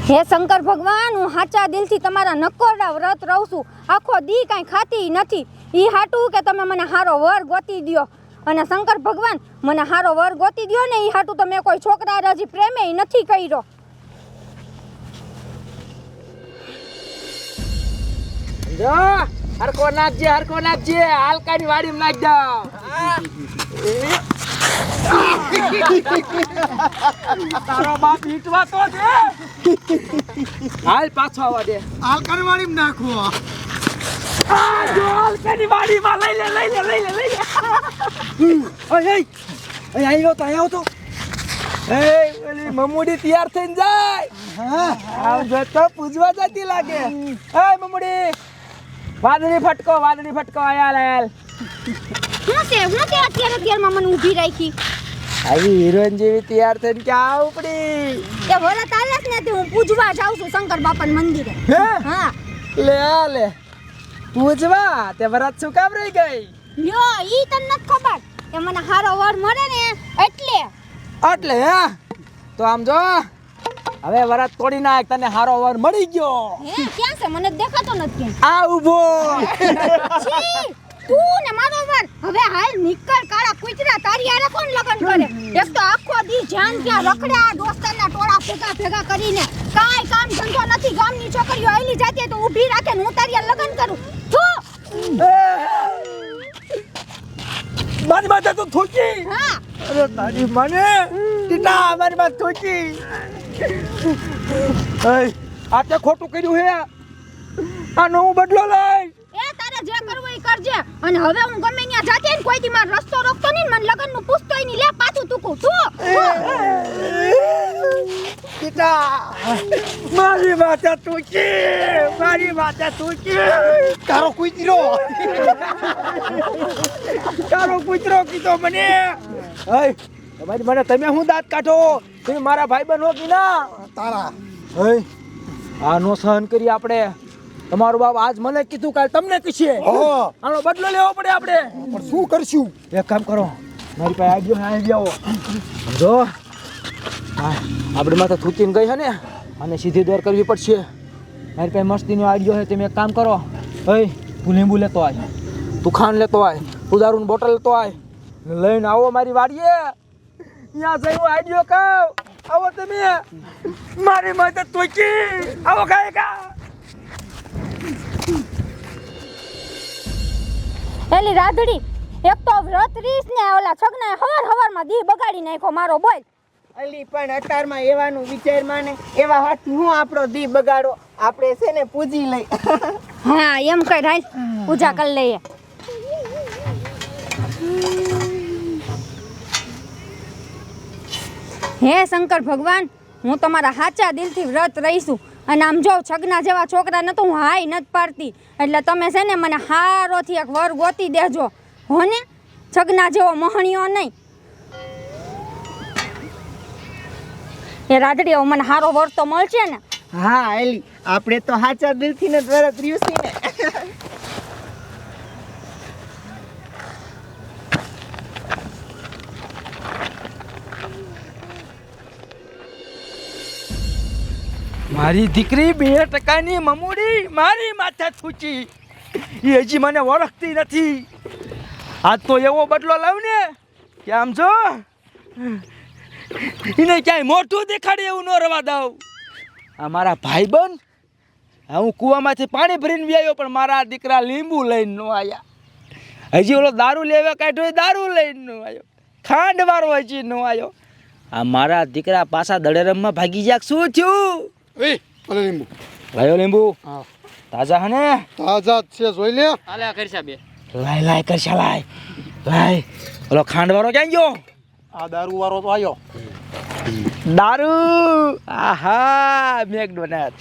હે શંકર ભગવાન, હું સાચા દિલથી તમારા નકોરડા વ્રત રહું છું. આખો દી કાંઈ ખાતી નથી. ઈ હાટું કે તમે મને હારો વર ગોતી દ્યો. અને શંકર ભગવાન, મને હારો વર ગોતી દ્યો ને ઈ હાટું તો મેં કોઈ છોકરા હજી પ્રેમે નથી કર્યો. જો હરકો નાખજે હાલકાની વાડીમાં નાખ દો. તારો બાપ ઈટવા તો દે. હાલ પાછો આવવા દે. હાલકાની વાડીમાં નાખો. આ જો હાલકાની વાડીમાં લઈ લે. ઓય આયો તો. ઓલી મમુડી તૈયાર થઈને જાય. આમ જો તો પૂજવા જતી લાગે. મમુડી વાદળી ફટકો આયા લાલ. હું તે અત્યારમાં મને ઊભી રાખી. આવી હિરોઈન જેવી તૈયાર થઈને ક્યાં ઉપડી? એ વરત આલે જ નથી, હું પૂજવા જાઉં છું શંકર બાપાના મંદિરે. હા લે પૂજવા તે વરત શું કામ રહી ગઈ? લ્યો ઈ તને નથી ખબર કે મને હારો વર મળે ને એટલે હે તો આમ જો હવે વરત તોડી નાખ, તને હારો વર મળી ગયો. હે ક્યાં છે? મને જ દેખાતો નથી. આ ઊભો. છી, તું ને મારો વર હવે હાલ નીકળ. કાળા કુતરા તારી આરે કોણ લગન કરે? એક તો આખો દી જાન ત્યાં રખડે આ દોસ્તારના ટોળા ભેગા કરીને. કાઈ કામ ધંધો નથી. ગામની છોકરીઓ આઈલી જાતી તો ઊભી રાખે ને હું તારી આરે લગન કરું. તું મારી માથે તો થોકી. હા અરે તારી મને ટીટા મારી માથે થોકી. આ તે ખોટું કર્યું હે. આનો હું બદલો લઈ. એ તારે જે કરવું એ કરજે. અને હવે હું ગમે ત્યાં જાતી ને કોઈ દી મારો રસ્તો રોકતો નહીં, મને લગનનું પૂછતોય નહીં. લે પાછું તું ટીટા મારી માથે થોકી. તારો કૂતરો કીધો મને. તમારી મને તમે હું દાંત કાઢો? તમે મારા ભાઈ બનો કે ના? તારા આ નો સહન કરી આપણે. તમારો બાપ આજ મને કીધું, કાલ તમને કીધે. આનો બદલો લેવો પડે આપણે. પણ શું કરશું? એક કામ કરો, મારી પાસે આઈડિયો સમજો. આપણે માથે થૂકીને ગઈ છે ને, અને સીધી દોર કરવી પડશે. મારી પાસે મસ્તીનો આઈડિયો છે. તમે એક કામ કરો, તું લીંબુ લેતો આય, તું ખાંડ લેતો આય, તું દારૂની બોટલ લેતો આય, લઈને આવો મારી વાડીએ. ત્યાં જઈ હું આઈડિયો કહું. આવો તમે મારી માથે થૂકી. આવો કા એલી રાધડી, એક તો વ્રત રીસ ને ઓલા છગના હવારમાં દી બગાડી નાખ્યો મારો. બોલ અલી પણ અતારમાં એવાનું વિચાર માને એવા હાથ હું આપણો દી બગાડો. આપણે છે ને પૂજી લઈ. હા એમ કઈ રાઈ પૂજા કરી લઈએ. હે શંકર ભગવાન, હું તમારા સાચા દિલથી વ્રત રહીશું. અને આમ જો છગના જેવા છોકરા ને તો હું હાઈ નથી પાડતી. એટલે તમે છે ને મને હારોથી એક વર ગોતી દેજો હો ને. છગના જેવો મોહણીઓ નહીં. એ રાધડી મને હારો વર તો મળશે ને? હા એલી આપણે તો સાચા દિલથી ને વ્રત રહ્યું છે ને. મારી દીકરી 2% મમુડી મારી માથે થૂકી. એ હજી મને ઓળખતી નથી. આજ તો એવો બદલો લાવ ને કે આમ જો એને ક્યાંય મોઢું દેખાડે એવું ન રવા દઉં. આ મારા ભાઈબંધ, હું કૂવામાંથી પાણી ભરીને વ્યાયો પણ મારા દીકરા લીંબુ લઈને ન આવ્યા. હજી ઓલો દારૂ લેવા કાઢ્યો, દારૂ લઈને ન આવ્યો. ખાંડ વાળો હજી ન આવ્યો. આ મારા દીકરા પાછા દડેરમમાં ભાગી ગયા. શું થયું? લીંબુ લાયો લીંબુ. હા તાજા હે ને? તાજા જ છે, જોઈ લે. હાલે કરશા બે. લાય કરશા લાય. ઓલો ખાંડ વાળો ક્યાં ગયો? આ દારૂ વાળો તો આવ્યો. દારૂ આહા મેકડોનાલ્ડ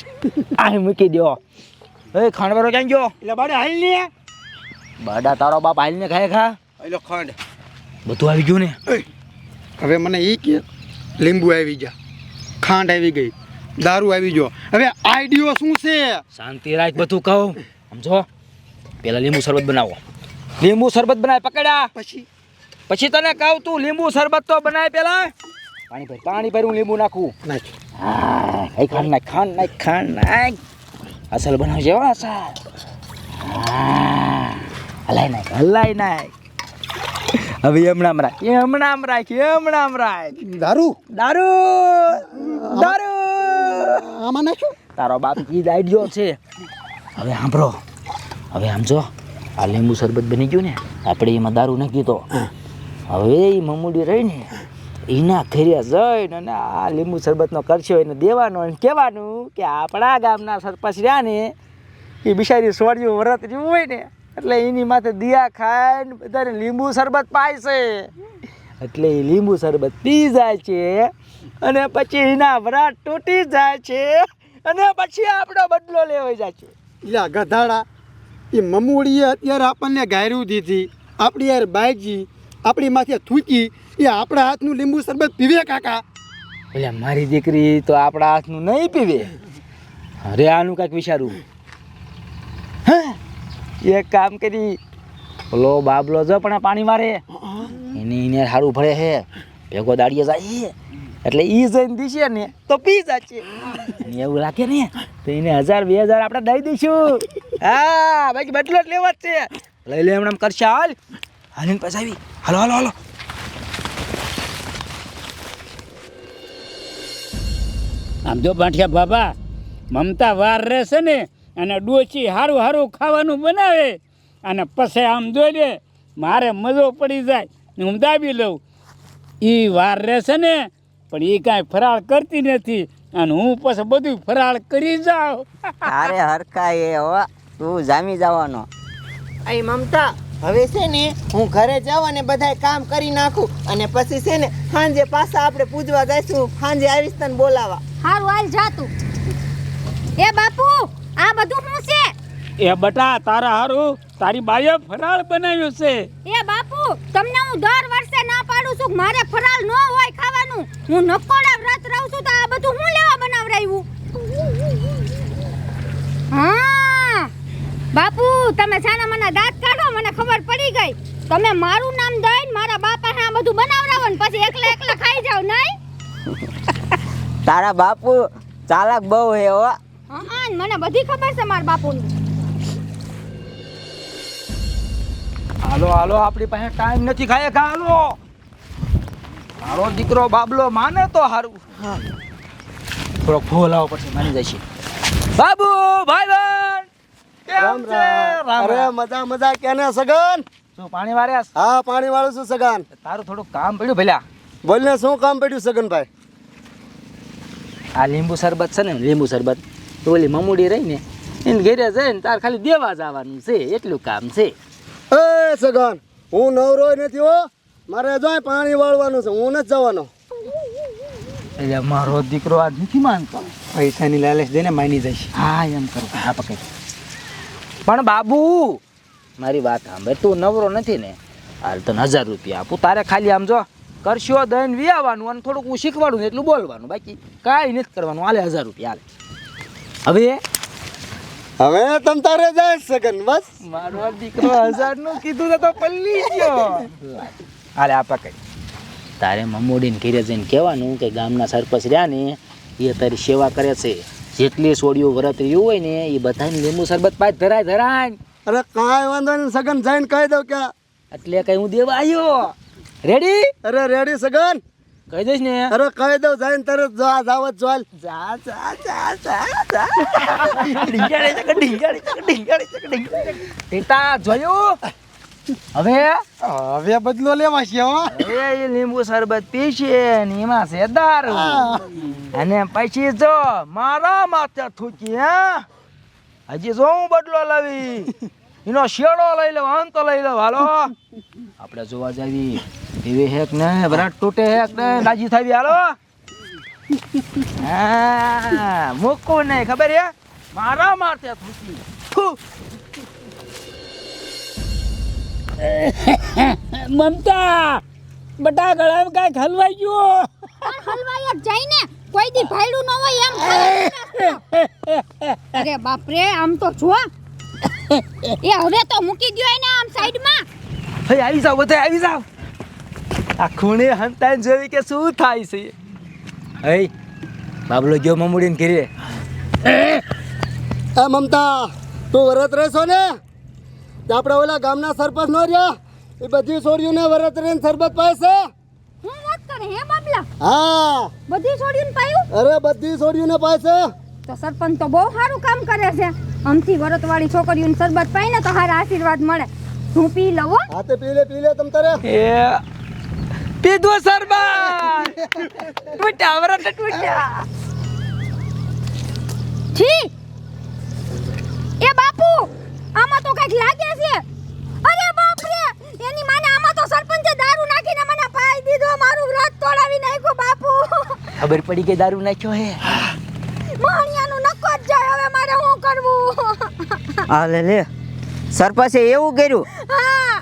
આ મૂકી દો. ખાંડ વાળો ક્યાં ગયો? એટલે બાડે હાલ ને. બાડા તારો બાપ હાલ ને ખાય ખા. એલો ખાંડ બધું આવી ગયું ને? હવે મને ઈ કે લીંબુ આવી ગયા, ખાંડ આવી ગઈ, દારૂ આવી ગયો. હવે આઈડિયો શું છે? શાંતિ રાખ, બધું કહું. સમજો, પેલા લીંબુ શરબત બનાવો. લીંબુ શરબત બનાય. પકડ્યા પછી તને કહું, તું લીંબુ શરબત તો બનાય. પેલા પાણી ભર હું લીંબુ નાખું. નાખ. કઈ ખાંડ નાખ અસલ બનાવજે હો અસલ. હલાઈ નાખ હવે હમણાં રાખ દારૂ આમાં નાખ્યું તારો બાપ ઈ આઈડિયો છે. હવે સાંભળો, હવે આમ જો આ લીંબુ શરબત બની ગયું ને, આપણે એમાં દારૂ નાખી તો હવે એ મમૂડી રહીને એના ઘરે જઈને અને આ લીંબુ શરબતનો કરશો એને દેવાનો અને કહેવાનું કે આપણા ગામના સરપંચ રહ્યા ને એ બિચારી સોડિયું વ્રત જેવું હોય ને એટલે એની માથે દિયા ખાઈને બધાને લીંબુ શરબત પાય છે. એટલે એ લીંબુ શરબત પી જાય છે અને પછી એના વ્રત તૂટી જાય છે અને પછી આપણો બદલો લેવાઈ જાય છે. યા ગધાડા એ મમૂડીએ અત્યારે આપણને ગાયરું દીધી, આપણી યાર બાઈજી આપણી માથે થૂકી, એ આપણા હાથનું લીંબુ શરબત પીવે કાકા. એટલે મારી દીકરી તો આપણા હાથનું નહીં પીવે. અરે આનું કાંઈક વિચારવું. હા એક કામ કરી, ઓલો બાબલો જો પણ પાણી મારે એને સારું ભળે છે, ભેગો દાડીએ જાય એટલે એ જઈને દીશે ને તો પી જશે. અને એવું લાગે ને તો એને 1000-2000 આપણે દઈ દઈશું. હા બાકી બદલો જ લેવો જ છે. લઈ લે એમણે કરશે. હાલીને પાછા આવી. હાલો આમ જો બાંઠિયા બાબા મમતા વાર રહેશે ને અને ડોચી હારું હારું ખાવાનું બનાવે અને પછી આમ જોઈ મારે મજો પડી જાય ને હું દાબી લઉં. એ વાર રહેશે ને પણ એ કાંઈ ફરાળ કરતી નથી અને હું પછી બધું ફરાળ કરી જાઉં. અરે હરખા એ હો તું જામી જવાનો. અહીં મમતા હવે છે ને હું ઘરે જાઉં અને બધાય કામ કરી નાખું અને પછી છે ને સાંજે પાછા આપણે પૂજવા જઈશું. સાંજે આવીશ તને બોલાવા. હારું હાલ જા તું. એ બાપુ આ બધું શું છે? એ બટા તારા હારું તારી બાએ ફરાળ બનાવ્યું છે. એ બાપુ તમને હું દર વર્ષે ના પાડું છું કે મારે ફરાળ ન હોય ખાવાનું. હું નકોડા વ્રત રહું છું તો આ બધું હું લેવા બનાવરાયું? હા બાપુ તમે છાના મના દાંત કાઢો, મને ખબર પડી ગઈ. તમે મારું નામ દઈને મારા બાપા આ બધું બનાવરાવો ને પછી એકલા ખાઈ જાવ નહીં? તારા બાપુ ચાલાક બહુ હે હો. હા મને બધી ખબર છે મારા બાપુની. હાલો આપણી પાસે ટાઈમ નથી. ખાય હાલો. મારો દીકરો બાબલો માને તો સારું. થોડોક ફોન લાવો પછી માની જશે. બાબુ ભાઈ કેમ છે? અરે મજા કેને સગન? શું પાણી વાર્યાસ? હા પાણી વાળું છું સગન. તારું થોડું કામ પડ્યું ભલા. બોલને શું કામ પડ્યું સગનભાઈ? આ લીંબુ શરબત છે ને, લીંબુ શરબત તો ઓલી મમૂડી રહી ને એને ઘરે જઈને તાર ખાલી દેવા જવાનું છે, એટલું કામ છે. એ સગન હું નવરો નથી હો, મારે જોય પાણી વાળવાનું છે, હું નથી જવાનો. એટલે મારો દીકરો આ નથી માનતો. પૈસાની લાલચ દઈને માની જઈશ. હા એમ કરું. હા પકડ. પણ બાબુ મારી વાત સાંભળ, તું નવરો નથી ને, હાલ તને 1000 રૂપિયા આપું. તારે ખાલી આમ જો કરશો દઈને વિયાવાનું અને થોડુંક હું શીખવાડું ને એટલું બોલવાનું, બાકી કાંઈ નથી કરવાનું. હાલે 1000 રૂપિયા હાલે. હવે તમ તારે જાય સગન બસ. મારો દીકરો 1000 નું કીધું તો પલ્લી ગયો. હાલે આ પકડ. તારે મમોડીને ઘરે જઈને કહેવાનું કે ગામના સરપંચ રહ્યા ને એ તારી સેવા કરે છે, જેટલી સોડીઓ વ્રત રહ્યું હોય ને એ બધાને લીંબુ શરબત પાછ ધરાય. અરે કાંઈ વાંધો નહીં સગન, જઈને કહી દઉં કે એટલે કઈ હું દેવા આવ્યો. રેડી? અરે રેડી સગન, કહી દઈશ ને? અરે કહી દઉં જઈને તરત જાવત ચાલ. ટેટા જોયું? હવે બદલો લેવા છે હો. હવે એ લીંબુ શરબત પીશે ને એમાં છે દારૂ અને પછી જો મારા માથે થૂકી. હજી જો હું બદલો લાવી એનો શેડો લઈ લઉં, અંત લઈ લઉં. હાલો આપણે જોવા જાવી એવી હેક ને વરાટ તૂટે હેક ને રાજી થાવી. હાલો હા મૂકવું નહીં, ખબર હે? મારા માથે થૂકી. મમતા બટા ગળામાં કાંઈક હલવાઈ ગયો. પણ હલવાઈ જ જાય ને, કોઈ દી ભાઈડું ન હોય એમ ખાવાનું. અરે બાપ રે, આમ તો જો. એ હવે તો મૂકી દ્યો એને આમ સાઈડમાં. હે આવી જાવ, બધા આવી જાવ. આ ખૂણે હંતાઈને જોઈ કે શું થાય છે. હે બાબલો ગયો મમુડીને ઘેરે. એ મમતા તું વરત રહેશો ને તે આપણે ઓલા ગામના સરપંચ નો રહ્યા એ બધી છોડીઓને વરત રહીને સરબત પાય છે. હું વાત કરે હે બાબલા હા બધી છોડીને પાયું અરે બધી છોડીઓને પાય છે. તો સરપંચ તો બહુ સારું કામ કરે છે આમથી વરતવાળી છોકરીઓને શરબત પાઈને તો હારા આશીર્વાદ મળે હું પી લઉં હો. હા તે પી લે તમ તારે. એ પીધો સરબત ટૂટ્યા વરત ટૂટ્યા. છી એ બાપુ આમાં તો કઈક લાગે છે. અરે બાપ રે એની માને આમાં તો સરપંચે દારૂ નાખીને મને પાઈ દીધો મારું વ્રત તોડાવી નાખ્યો બાપુ. ખબર પડી કે દારૂ નાખ્યો હે. માણિયાનું નક્કો જ જાય હવે મારે શું કરવું. આ લે સરપંચે એવું કર્યું. હા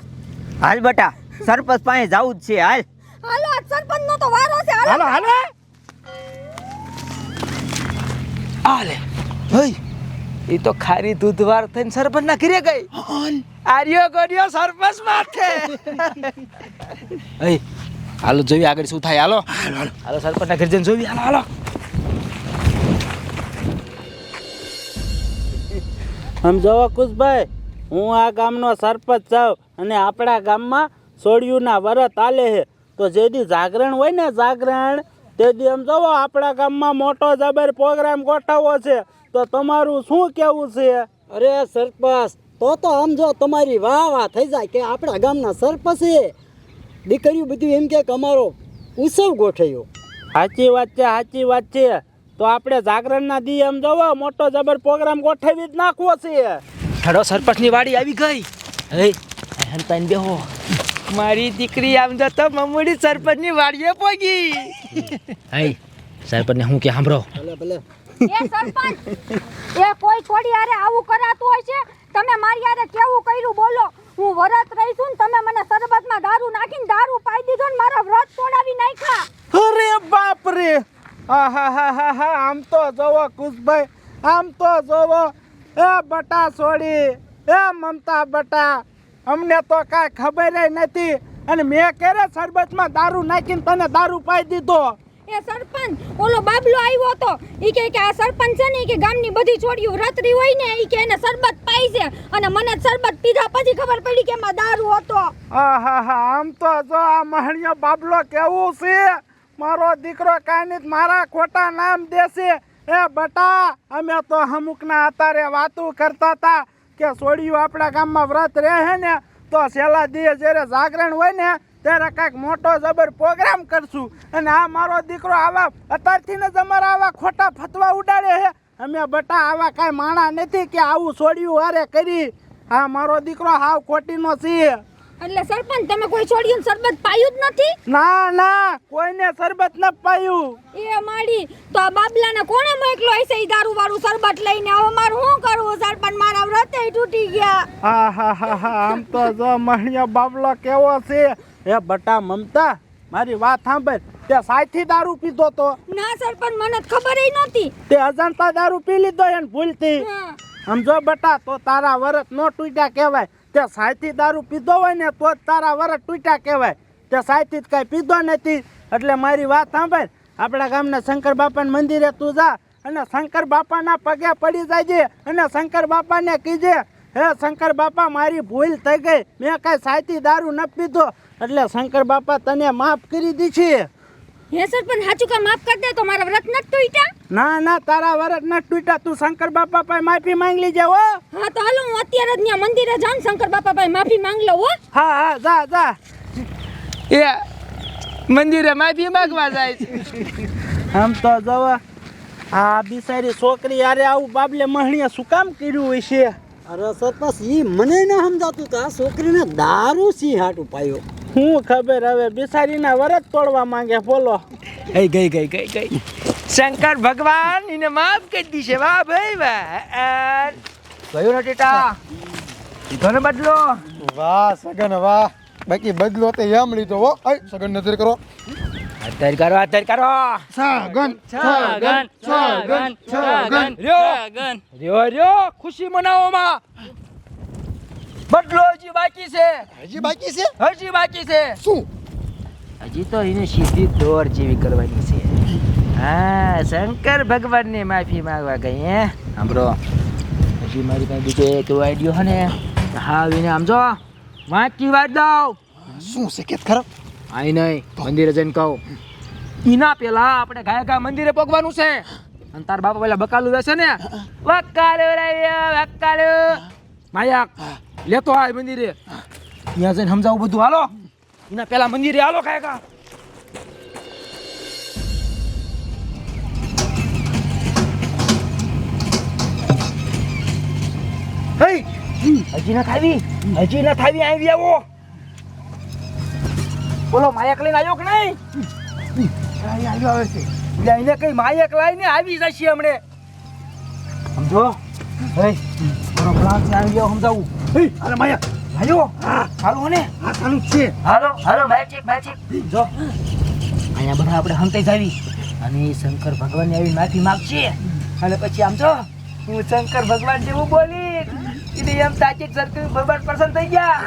હાલ બટા સરપંચ પાસે જવું જ છે. હાલ હાલો આજ સરપંચનો તો વારો છે હાલો હાલો આલે હઈ એ તો ખારી દૂધવાર થઈને સરપંચ ના ઘરે ગઈ. આર્યો ગોડિયો સરપંચ માથે. હઈ હાલો જોઈએ આગળ શું થાય. હાલો હાલો સરપંચ ના ઘરે જઈને જોઈએ. હાલો હાલો. આમ જોવો કુશભાઈ હું આ ગામનો સરપંચ છું અને આપણા ગામમાં સોડિયુંના વરત આલે છે તો જે દી જાગરણ હોય ને જાગરણ તે દી આમ જોવો આપણા ગામમાં મોટો જબર પ્રોગ્રામ ગોઠવવો છે તો તમારું શું કહેવું છે? અરે સરપંચ તો આમ જો તમારી વાહ થઈ જાય કે આપણા ગામના સરપંચે દીકરીઓ બધું એમ કે અમારો ઉત્સવ ગોઠવ્યો. સાચી વાત છે સાચી વાત છે. તો આપણે જાગરણના દી આમ જોવો મોટો જબર પ્રોગ્રામ ગોઠવી જ નાખવો છે. હેડો સરપંચની વાડી આવી ગઈ. હે હંતાઈને બેહો. મારી દીકરી આમ જો તો મમુડી સરપંચની વાડીએ પોગી. હે સરપંચને હું કે સાંભળો. ભલે ભલે એ સરપંચ એ કોઈ છોડી હારે આવું કરાતું હોય છે? તમે મારી હારે કેવું કર્યું બોલો. હું વરત રહી છું ને તમે મને શરબતમાં દારૂ નાખીને દારૂ પાઈ દીધો ને મારા વ્રત તોડાવી નાખ્યા. અરે બાપ રે આહાહાહા આમ તો જોવો કુશભાઈ આમ તો જોવો એ બટા છોડી એ મમતા બટા અમને તો કાંઈ ખબર નથી અને મેં ક્યારે શરબતમાં દારૂ નાખીને તને દારૂ પાઈ દીધો. એ સરપંચ ઓલો બાબલો આવ્યો હતો ઈ કે આ સરપંચ છે ને ઈ કે ગામની બધી છોડીઓ વ્રતરી હોય ને ઈ કે એને શરબત પાઈ છે અને મને શરબત પીધા પછી ખબર પડી કે એમાં દારૂ હતો. આહાહા આમ તો જો આ મહણિયો બાબલો કેવું છે. મારો દીકરો કાંઈ નહીં મારા ખોટા નામ દેશે. એ બટા અમે તો અમુકના આતારે વાતું કરતા હતા કે છોડીઓ આપણા ગામમાં વ્રત રહે ને તો છેલ્લા દિવસ જ્યારે જાગરણ હોય ને ત્યારે કાંઈક મોટો જબર પ્રોગ્રામ કરશું અને આ મારો દીકરો આવા અત્યારથી જ અમારા આવા ખોટા ફતવા ઉડાડે છે. અમે બટા આવા કાંઈ માણા નથી કે આવું છોડ્યું હારે કરી. હા મારો દીકરો હાવ ખોટીનો છે. એટલે સરપંચ તમે કોઈ છોડીઓને શરબત પાયું જ નથી? ના ના કોઈને શરબત ન પાયું. એ માડી તો આ બાબલાને કોણે મોકલો હશે ઈ દારૂ વાળું શરબત લઈને? હવે મારું શું કરવું સરપંચ? મારા વ્રતે તૂટી ગયા. આહાહાહા આમ તો જો મહણિયો બાબલો કેવો છે. એ બટા મમતા મારી વાત સાંભળ તે સાયથી દારૂ પીધો તો? ના સરપંચ મને તો ખબર ય નહોતી. તે અજાણતા દારૂ પી લીધો એને ભૂલથી? હા. સમજો બટા તો તારા વરસ નો તૂટ્યા કહેવાય. તે સાયથી દારૂ પીધો હોય ને તો જ તારા વરસ તૂટ્યા કહેવાય. તે સાયથી જ કાંઈ પીધો નથી. એટલે મારી વાત સાંભળ આપણા ગામના શંકર બાપાના મંદિરે તું જા અને શંકર બાપાના પગે પડી જાય અને શંકર બાપાને કીજે હે શંકર બાપા મારી ભૂલ થઈ ગઈ મેં કાંઈ સાયથી દારૂ ન પીધો એટલે શંકર બાપા તને માફ કરી દીધી. હે સરપંચ સાચું કા માફ કરી દે તો મારા વ્રત નથી તૂટ્યા? ના ના તારા વરસ ન તૂટ્યા. તું શંકર બાપા પાસે માફી માંગ લીજે હો. હા તો હાલો હું અત્યારે જ ત્યાં મંદિરે જાઉં શંકર બાપા પાસે માફી માંગ લઉં હો. હા હા જા જા. એ મંદિરે માફી માંગવા જાય છે. આમ તો જવા આ બિચારી છોકરી યારે આવું બાબલે મહણીએ શું કામ કર્યું હોય છે? અરે સરપંચ ઈ મને ન સમજાતું કે આ છોકરીને દારૂ સી હાટું પાયો. હું ખબર હવે બિચારીના વરત તોડવા માંગે બોલો. ગઈ શંકર ભગવાન એને માફ કરી દીશે. વાહ ભાઈ વાહ. ગયો ને ટેટા લીધો ને બદલો. વાહ સગન વાહ. બાકી બદલો તે એમ લીધો હો. સગન નજર કરો. અત્યારે કરો. સગન રહ્યો ખુશી મનાવોમાં. બદલો હજી બાકી છે. હજી બાકી છે? હજી બાકી છે. શું? હજી તો એને સીધી દોર જેવી કરવાની છે. હા શંકર ભગવાનની માફી માંગવા ગઈ હે સાંભળો હજી મારી પાસે બીજો એક આઈડિયો હે ને હા આવીને આમ જો વાંકી વાત દઉં શું છે કે ખરાબ આઈ નહીં મંદિરે જઈને કહું ઈના પેલા આપણે ગાયકા મંદિરે પગવાનું છે અને તાર બાપા પેલા બકાલું વેસે ને બકાલું માયા લેતો આય મંદિરે ત્યાં જઈને સમજાવું બધું હાલો એના પેલા મંદિરે હાલો ગાયકા હજી ના ખાવી આવી આવો બોલો માયક લઈને આવ્યો કે નહીં આવ્યો આવે છે એટલે એને કઈ માયક લઈને આવી જશે હમણે સમજો હે મારો પ્લાન છે આવી જાવ સમજાવું અરે માયક આવ્યો હાલો ને હા ચાલુ છે હાલો માયક જો અહીંયા બધા આપણે હંતાઈ જાવી અને શંકર ભગવાનની આવી માફી માંગશે અને પછી આમ જો હું શંકર ભગવાન જેવું બોલી એટલે એમ તાચી સરકાર ભગવાન પ્રસન્ન થઈ ગયા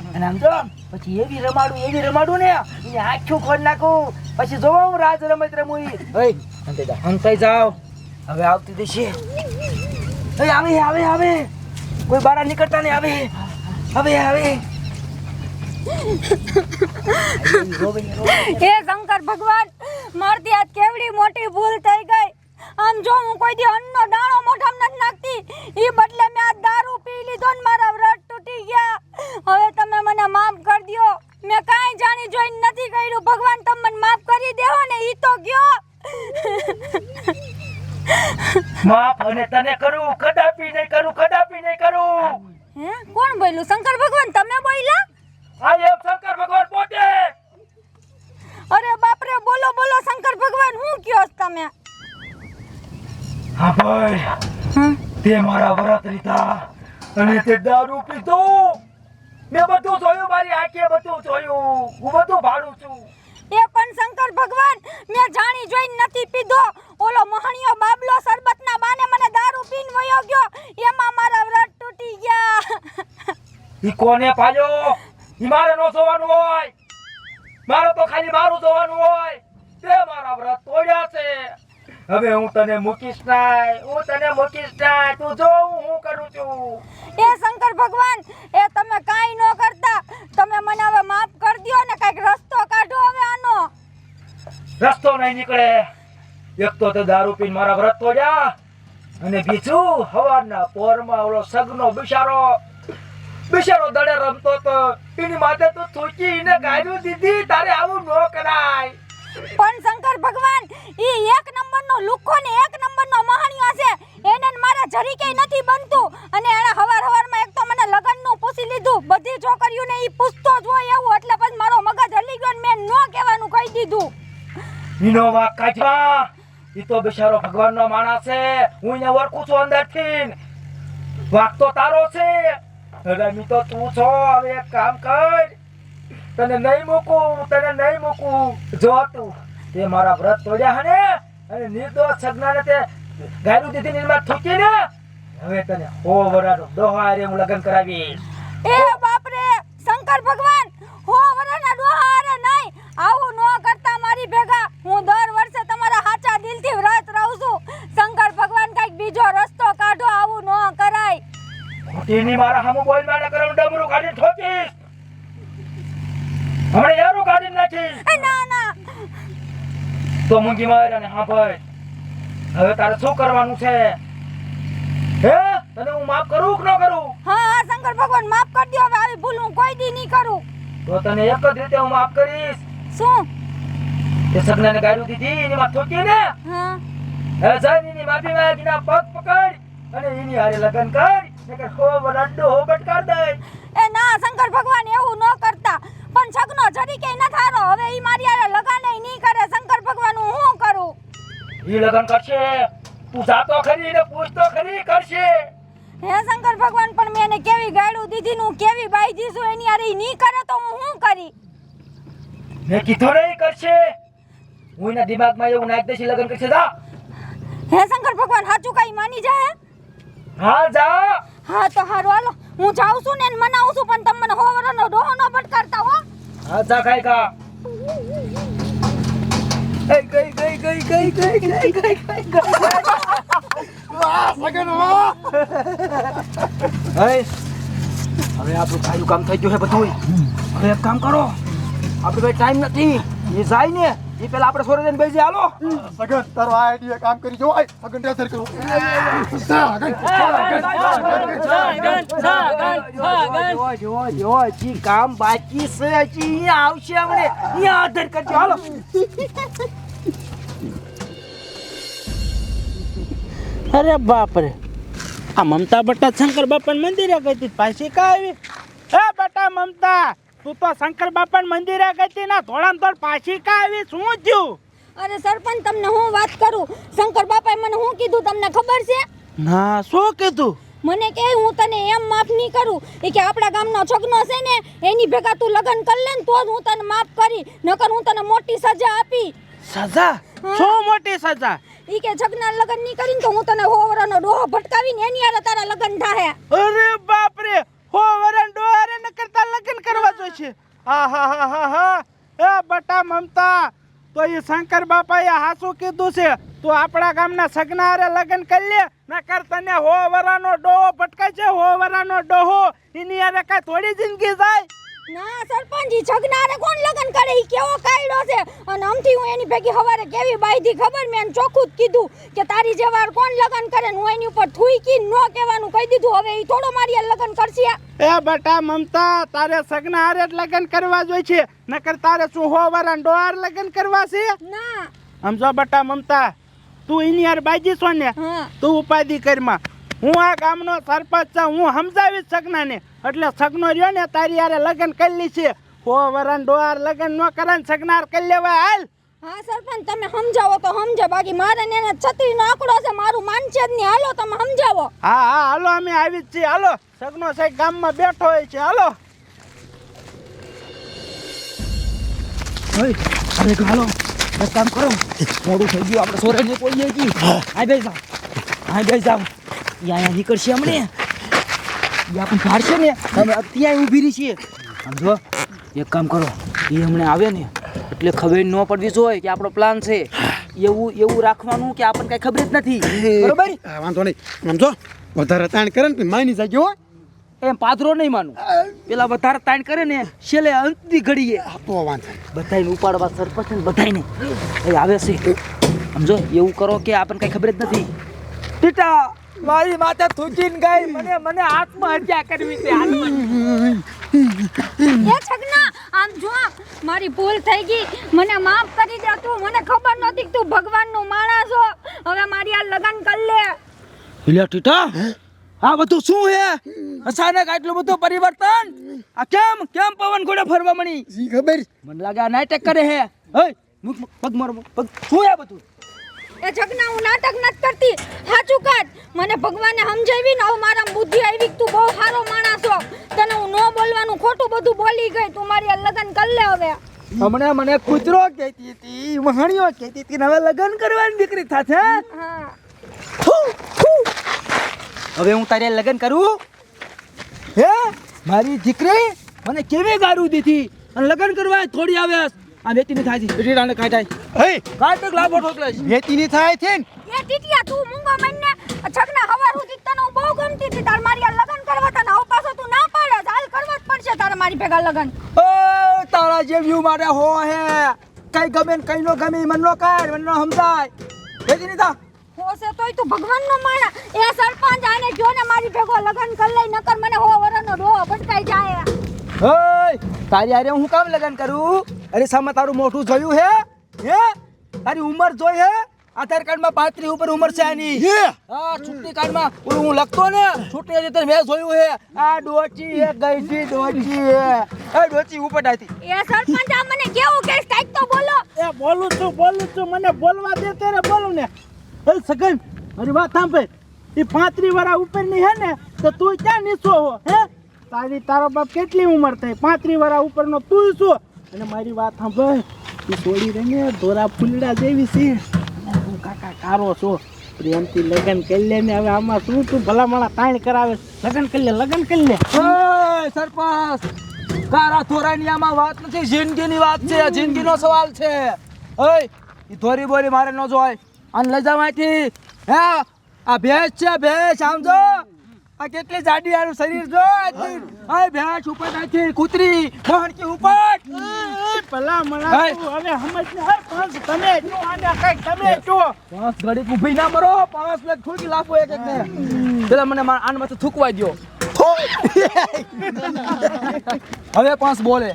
અને આમ જો પછી એવી રમાડું ને એને આખું ખોલ નાખું પછી જોવો હું રાજ રમત રમું હંતાઈ જાવ હવે આવતી દેશે આવે કોઈ બહાર નીકળતા નહીં આવે હે શંકર ભગવાન મારથી આજ કેવડી મોટી ભૂલ થઈ ગઈ આમ જો હું કોઈ દી અન્નનો દાણો મોઢામાં નથી નાખતી ઈ બદલે મેં આ દારૂ પી લીધો ને મારા વ્રત તૂટી ગયા હવે તમે મને માફ કરી દ્યો મેં કાંઈ જાણી જોઈને નથી કર્યું ભગવાન તમે મને માફ કરી દેહો ને ઈ તો ગયો માફ અને તને કરું કદાપી નહીં કરું હે કોણ બોલ્યું શંકર ભગવાન તમે બોલ્યા આ એમ શંકર ભગવાન પોતે અરે બાપ રે બોલો શંકર ભગવાન હું કયો છો તમે હા ભાઈ તે મારા વ્રત રીતા અને તે દારૂ પીધો મેં બધું જોયું મારી આંખે બધું જોયું હું બધું ભાડું છું એ પણ શંકર ભગવાન મેં જાણી જોઈને નથી પીધો ઓલો મહણિયો બાબલો સરબતના બાને મને દારૂ પીન વયો ગયો એમાં મારા વ્રત તૂટી ગયા ઈ કોને પાયો ઈ મારે નો જોવાનું હોય મારે તો ખાલી મારું જોવાનું હોય તે મારા વ્રત તોડ્યા છે હવે હું તને મૂકીશ ના તું જો હું કરું છું એ શંકર ભગવાન એ તમે કાઈ ન કરતા તમે મને હવે માફ કરી દ્યો ને કઈક રસ્તો કાઢો હવે આનો રસ્તો નહીં નીકળે એક તો તે દારૂ પીને મારા વ્રત તોડ્યા અને બીજું હવારના પોરમાં ઓલો સગનો બિચારો દડે રમતો તો એની માથે તો થૂકીને ગાયરું દીધી તારે આવું ન કરાય પણ શંકર ભગવાન ઈ એક નંબરનો લુખ્ખો ને એક નંબરનો મહાણિયો છે એને મારે જરીકે નથી બનતું અને એણે હવારમાં એક તો મને લગનનું પૂછી લીધું બધી છોકરીઓને ઈ પૂછતો જ હોય એવું એટલે પછી મારો મગજ હલી ગયો ને મેં નો કહેવાનું કહી દીધું ઈનો વાક કાઢવા ઈ તો બિચારો ભગવાનનો માણસ છે હું એને ઓળખું છું અંદરથી વાક તો તારો છે રમી તો તું છો હવે એક કામ કર તને નહીં મૂકું જો તું તે મારા વ્રત તોડ્યા હને અને નિર્દોષ સગનાને તે ગાયરું દીધી નિર્માણ થૂકી ને હવે તને હો વરાનો દોહારે હું લગ્ન કરાવીશ એ બાપ રે શંકર ભગવાન હો વરાના દોહારે નહીં આવું ન કરતા મારી ભેગા હું દર વર્ષે તમારા સાચા દિલથી વ્રત રહું છું શંકર ભગવાન કઈક બીજો રસ્તો કાઢો આવું ન કરાય ખોટીની મારા હામું બોલ માને કરમ ડમરું કાઢી ઠોકીશ હમણે યારું કાઢી નાખીશ ના તો મૂંગી માર અને હા ભાઈ હવે તારે શું કરવાનું છે હે તને હું માફ કરું કે ન કરું હા શંકર ભગવાન માફ કરી દો હવે આવી ભૂલ હું કોઈ દી નહીં કરું તો તને એક જ રીતે હું માફ કરીશ શું તે સગનાને ગાયરું દીધી એની માં ઠોકીને હા હવે જાનીની માફી માંગીના પગ પકડ અને એની હારે લગન કર નકર હો વરાડો હો બટકાર દે એ ના શંકર ભગવાન એવું ન કરતા પણ છગનો જરીકે ન થારો હવે ઈ મારી હારે લગાને નહીં કરે શંકર ભગવાન હું શું કરું ઈ લગન કરશે તું જાતો ખરી ને પૂછતો ખરી કરશે હે શંકર ભગવાન પણ મેં એને કેવી ગાયડું દીધી નું કેવી બાઈજી છું એની હારે ઈ નહીં કરે તો હું શું કરી મેં કીધું નહીં કરશે હું એના દિમાગમાં એવું નાખ દેશી લગન કરશે જા હે શંકર ભગવાન સાચું કઈ માની જાય હા જા હા તો હારું હાલો હું જાઉં છું ને એને મનાવું છું પણ તમે મને હોવરનો ડોહો ન ભટકારતા હો હા જા ખાઈ ખા હવે આપણું ભાઈનું કામ થઈ ગયું છે બધું. હવે એક કામ કરો, આપણે ભાઈ ટાઈમ નથી, એ જાય ને એ પેલા આપણે સોરે જઈને બેસી હાલો. સગન તારો આ આઈડિયા કામ કરી જો આય સગન ટેસર કરો જો હજી કામ બાકી છે, હજી અહીંયા આવશે આપણે, અહીંયા આધાર કરજો હાલો. અરે બાપ રે, આ મમતા બટા શંકર બાપા મંદિરે ગઈ હતી, પાછી કા આવી? એ બટા મમતા, તું તો શંકર બાપા મંદિરે ગઈ હતી ના, થોડામ થોડ પાછી કા આવી? શું થયું? અરે સરપંચ, તમને હું વાત કરું, શંકર બાપાએ મને શું કીધું તમને ખબર છે? ના, શું કીધું? મને કે હું તને એમ માફ નહીં કરું, એ કે આપણા ગામનો છગનો છે ને એની ભેગા તું લગ્ન કરી લે ને તો જ હું તને માફ કરી, નકર હું તને મોટી સજા આપી. સજા? શું મોટી સજા? ઈ કે છગના લગ્ન નહીં કરીને તો હું તને હોવરાનો ડોહો ભટકાવીને એની હારે તારા લગ્ન થાહે. અરે બાપ રે, હો વરણ ડોહારે ન કરતા લગ્ન કરવા જોઈશે. આહાહાહા, એ બટા મમતા, તો એ શંકર બાપાએ હાસું કીધું છે, તું આપણા ગામના સગના હારે લગ્ન કરી લે, નકર તને હો વરાનો ડોહો ભટકાય છે. હો વરાનો ડોહો એની હારે કાંઈ થોડી જિંદગી જાય? ના સરપંચ, ઈ છગના હારે કોણ લગ્ન કરે? ઈ કેવો કાયડો છે, અને આમથી હું એની ભેગી હવારે કેવી બાયધી ખબર, મેં એને ચોખ્ખું જ કીધું કે તારી જેવા કોણ લગ્ન કરે ને હું એની ઉપર થૂઈકી ન કહેવાનું કહી દીધું. હવે ઈ થોડો મારી હારે લગ્ન કરશે? એ બટા મમતા, તારે સગના હારે જ લગ્ન કરવા જોઈએ છે, નકર તારે શું હો વરણ ડોહાર લગ્ન કરવા છે? ના. સમજો બટા મમતા, તું એની હારે બાજી છો ને, હા. તું ઉપાધિ કરમાં. હું આ ગામનો સરપંચ છું, હું સમજાવીશ સગનાને, એટલે સગનો રહ્યો ને તારી હારે લગ્ન કરી લી છે. હો વરણ ડોહાર લગ્ન ન કરે ને સગનાર કરી લેવાય. હાલ. હા સરપંચ, તમે સમજાવો તો સમજે, બાકી મારે ને એને છત્રીનો આંકડો છે, મારું માનશે જ નહીં. હાલો તમે સમજાવો. હા હા, હાલો, અમે આવી જ છીએ. હાલો, સગનો સાહેબ ગામમાં બેઠો હોય છે. હાલો. અરે હાલો, એક કામ કરો, મોડું થઈ ગયું, આપણે સોરે ને કોઈ જી આ બે જાવ, આ બે જાવ, અહીંયા નીકળશે હમણે, એ આપણને ફાડશે ને, અમે અત્યારે ઊભી રહી છીએ. સમજો, એક કામ કરો, એ હમણાં આવે ને એટલે ખબર ન પડવી જોઈએ કે આપણો પ્લાન છે, એવું રાખવાનું કે આપણને કઈ ખબર જ નથી. બરોબર? વાંધો નહીં સમજો વધારે તાણ કરે ને માની જાય હો. એમ પાથરો નહીં માનું, પેલા વધારે તાણ કરે ને છેલ્લે અંતની ઘડીએ તો વાંધો બધાને ઉપાડવા સરપંચ ને બધાને એ આવે છે. સમજો, એવું કરો કે આપણને કઈ ખબર જ નથી. ટીટા મારી માથે થૂકીને ગઈ, મને આત્મહત્યા કરવી છે. એ છગના, આમ જો, મારી ભૂલ થઈ ગઈ, મને માફ કરી દે. તું મને ખબર નહોતી કે તું ભગવાનનો માણસ છો. હવે મારી આ લગ્ન કરી લે. હિલા ટીટા, આ બધું શું હે? અચાનક આટલું બધું પરિવર્તન? આ કેમ પવન ઘોડે ફરવા મળી? શી ખબર? મને લાગે આ નાટક કરે હે. હે, પગ મારો પગ. શું હે બધું? એ છગના, હું નાટક નથી કરતી, સાચું કાઢ. મને ભગવાને સમજાવી ને હવે મારા બુદ્ધિ આવી કે તું બહુ સારો માણસ છો. તને હું ન બોલવાનું ખોટું બધું બોલી ગઈ. તું મારી આ લગ્ન કરી લે હવે. હમણાં મને કૂતરો કહેતી હતી, વહાણીઓ કહેતી હતી, હવે લગ્ન કરવાની દીકરી થાશે. હા. હવે હું તારે લગ્ન કરું? હે, મારી દીકરી મને કેવી ગારું દીધી, અને લગ્ન કરવા થોડી આવે. આ વેતીની થાય છે, રીડાને કાઢાય. હે કાઢ લાભો ઠોકલે છે. વેતીની થાય છે ને એ ટીટિયા, તું મૂંગો મનને છગના હવાર સુધી તને હું બહુ ગમતી હતી. તાર મારી આ લગ્ન કરવા તને હવે પાછો તું ના પાડે, હાલ કરવા જ પડશે તારે મારી ભેગા લગ્ન. ઓ તારા જેવ્યું મારે હો હે, કઈ ગમે ને કઈ નો ગમે, મન નો કાઢ, મન નો સમજાય. વેતીની થા હોશે તોય તું ભગવાનનો માણા. એ સરપંચ, આને જો ને મારી ભેગો લગ્ન કરી લઈ, નકર મને હો વરનો ડોહો ભટકાઈ જાય. ઓય, તારી હારે હું કામ લગન કરું? અરે સામે તારું મોઢું જોયું હે? તારી ઉંમર જોઈ હે? આધાર કાર્ડમાં 35 ઉપર ઉંમર છે આની. હા, ચૂંટણી કાર્ડમાં હું લખતો ને, ચૂંટણી રીતે મેં જોયું હે. આ ડોચી હે, ગઈથી ડોચી હે. એ ડોચી ઉપર ડાતી. એ સરપંચ, આ મને કેવું કહેશ? કાંઈક તો બોલો. એ બોલું છું, મને બોલવા દે ત્યારે બોલું ને. એ સગન, મારી વાત સાંભળ, એ 35 વર્ષ ઉપરની હે ને, તો તું ક્યાં નીચો હો? હે, તારો બાપ કેટલી ઉંમર થઈ? 35 વર્ષ ઉપરનો તું શું? અને મારી વાત સાંભળ, તું થોડી રહીને ધોરા ફૂલડા જેવી છે, તું કાકા કારો છો, પ્રેમથી લગ્ન કરી લે ને. હવે આમાં શું તું ભલામણા તાણ કરાવે? લગ્ન કરી લે. ઓય સરપંચ, કારા થોરાની આમાં વાત નથી, જિંદગીની વાત છે, જિંદગીનો સવાલ છે. ઓય, એ ધોરી બોરી મારે ન જોય અને લઈ જાવ અહીંથી હે આ ભેંસ છે ભેંસ આમ જો આ કેટલી જાડી આનું શરીર જો આ ભેંસ ઉપર નાખી કૂતરી મોહણકી ઉપર ભલા મણા તું હવે સમજ ને હે પાંચ તમે જો આને કઈક તમે જો પાંચ ઘડી ઊભી ના મરો 5 લાખ થોડી લાફો એક એક ને પેલા મને આન માથે થૂકવા દ્યો હવે 5 બોલે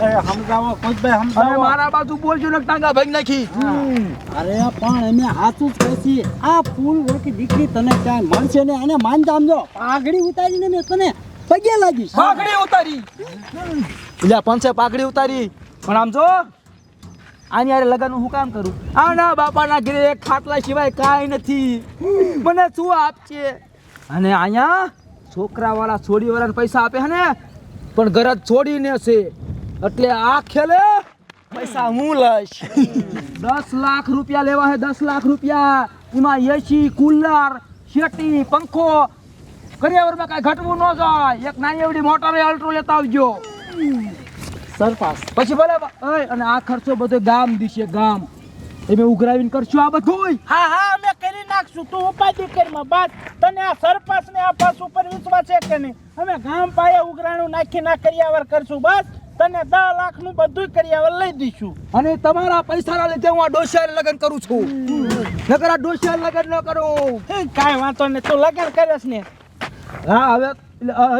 એ સમજાવો કોચભાઈ હવે સમજાવો મારા બાજુ બોલજો ને ટાંગા ભાઈ નાખી અરે પણ અમે હાચું જ કહીએ આ ફૂલ વળકી દીકરી તને ક્યાંય મળશે ને અને માન જામજો પાઘડી ઉતારીને મેં તને પગે લાગીશ પાઘડી ઉતારી એટલે પંચે પાઘડી ઉતારી પણ આમ જો આની યારે લગન હું કામ કરું આના બાપાના ઘરે એક ખાટલા સિવાય કાંઈ નથી મને શું આપશે અને અહીંયા છોકરાવાળા છોડીવાળાને પૈસા આપે હે ને પણ ઘર જ છોડીને છે એટલે આ ખેલે પૈસા હું લઈશ 10 લાખ રૂપિયા લેવા હે 10 લાખ રૂપિયા એમાં એસી કુલર શેટી પંખો કરિયાવરમાં કાંઈ ઘટવું ન જાય એક નાની એવડી મોટર અલ્ટ્રો લેતા આવજો સરપાસ પછી ભલે અને આ ખર્ચો બધો ગામ દીશે ગામ તમે ઉઘરાવીને કરશો આ બધું હા હા અમે કરી નાખશું તું ઉપાધિ કરીમાં બસ તને આ સરપંચ ને આ બસ ઉપર વિશ્વાસ છે કે નહીં અમે ગામ પાયે ઉઘરાણું નાખી ના કરિયાવર કરશું બસ તને 10 લાખ નું બધું કરિયાવર લઈ દઈશું અને તમારા પૈસાના લીધે હું આ ડોશિયાને લગ્ન કરું છું નકર આ ડોશિયાને લગ્ન ન કરું કાંઈ વાંધો નહીં તું લગ્ન કરીશ ને હા હવે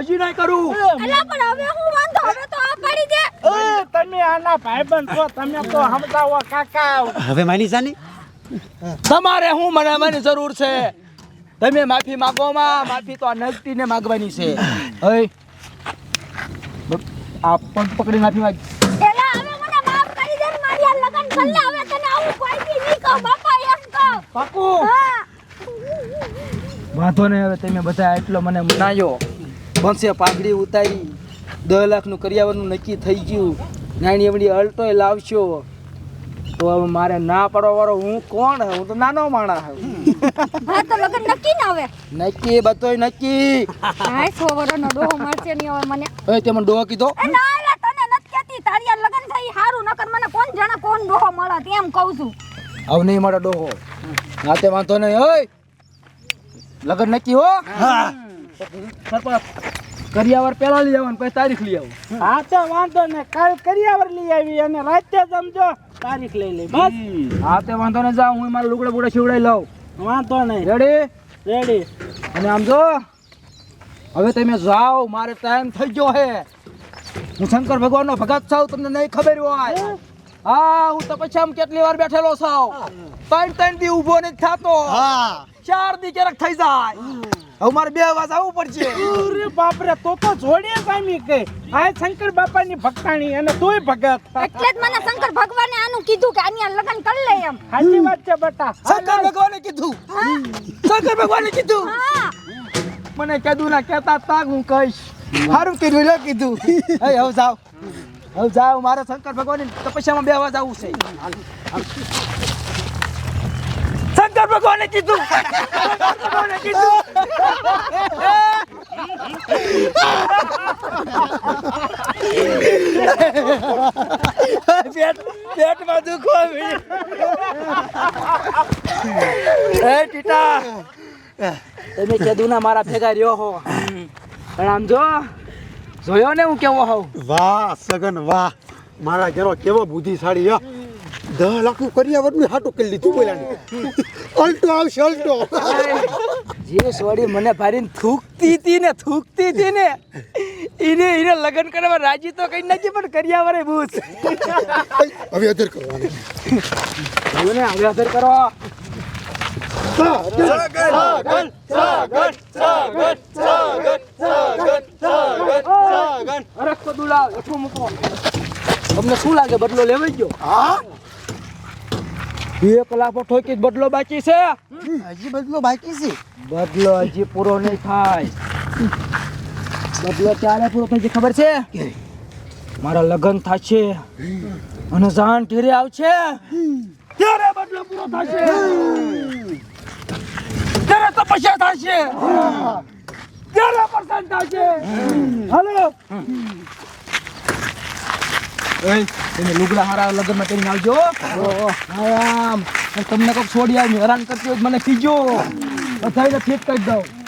હજી નહીં કરું એલા પણ હવે હું વાંધો હવે તો આ પાડી દે તમે આના ભાઈબંધ છો તમે તો સમજાવો કાકા હવે માની જાની તમારે હું મને જરૂર છે તમે માફી માંગો માં માફી તો આ નગતીને માંગવાની છે ઓય આ પગ પકડી માફી માંગ એલા હવે મને માફ કરી દે ને મારી આ લગન કરી લે હવે તને આવું કોઈ બી નહીં કહું બાપા એમ કહું પાકું હા વાંધો નહીં હવે તમે બધા એટલો મને મનાયો બનશે પાઘડી ઉતારી 10 લાખનું કરિયાવરનું નક્કી થઈ ગયું નાની એવડી અલ્ટોય લાવશો તો હવે મારે ના પાડવા વાળો હું કોણ હું તો નાનો માણસ હા તો લગન નક્કી ને હવે નક્કી બધોય નક્કી હાય 100 વર્ષનો ડોહો મળશે નહીં હવે મને હવે તે મને ડોહો કીધો એ ના એલા તને નથી કહેતી તારી આ લગન થઈ હારું નકર મને કોણ જાણે કોણ ડોહો મળે એમ કહું છું હવે નહીં મારો ડોહો ના તે વાંધો નહીં ઓય લગન નક્કી હો સરપંચ કરિયાવર પેલા લઈ આવવાનું પછી તારીખ લઈ આવું હા તો વાંધો ને કાલ કરિયાવર લઈ આવી અને રાતે સમજો તારીખ લઈ લે બસ હા તે વાંધો નહીં જાઉં હું મારા લુગડા બુડા શિવડાઈ લઉં વાંધો નહીં રેડી રેડી અને આમ જો હવે તમે જાઓ મારે ટાઈમ થઈ ગયો હે હું શંકર ભગવાનનો ભગત છું તમને નહીં ખબર હોય હા હું તો પછી આમ કેટલી વાર બેઠેલો છું 3 દી ઊભો નથી થતો હા 4 દી ક્યારેક થઈ જાય હવે મારે 2 વાગે આવવું પડશે અરે બાપ રે તો જોડે સામી કે આ શંકર બાપાની ભક્તાણી અને તોય ભગત એટલે જ મને શંકર ભગવાને આનું કીધું કે આની આ લગન કરી લે એમ સાચી વાત છે બેટા શંકર ભગવાને કીધું શંકર ભગવાને કીધું હા મને કીધું ના કહેતા તાક હું કહીશ સારું કર્યું લે કીધું હવે જાવ મારે શંકર ભગવાનની તપસ્યામાં 2 વાગે આવવું છે શંકર ભગવાને કીધું પેટમાં દુખો એ ટીટા તમે કીધું ના મારા ભેગા રહ્યો હો પણ આમ જોયો ને હું કેવો હોઉં વાહ સગન વાહ મારા ઘેરો કેવો બુદ્ધિશાળી હો 10 લાખ કરિયાવરનું હાટું કરી લીધું બોલાને અલ્ટો આવશે અલ્ટો જે સોડી મને ભારીને થૂકતી હતી ને એને લગ્ન કરવા રાજી તો કઈ નથી પણ કરિયાવરે બૂસ હવે અધર કરવાનું ને હવે અસર કરો અરે તો દુલા એઠું મૂકો તમને શું લાગે બદલો લેવાઈ ગયો હા 2 કલાક ઠોકી બદલો બાકી છે હજી બદલો બાકી છે બદલો હજી પૂરો નહીં થાય બદલો ક્યારે પૂરો થાય છે ખબર છે મારા લગ્ન થશે અને જાન ઘેરે આવશે ત્યારે બદલો પૂરો થશે ત્યારે તપસ્યા થશે ત્યારે પ્રસન્ન થશે હાલો એ તમે લુગડા હારા લગ્નમાં પહેરીને આવજો આમ તમને કોઈક છોડી આવી હેરાન કરતી હોય તો મને કીજો બધાને ફીટ કરી દઉં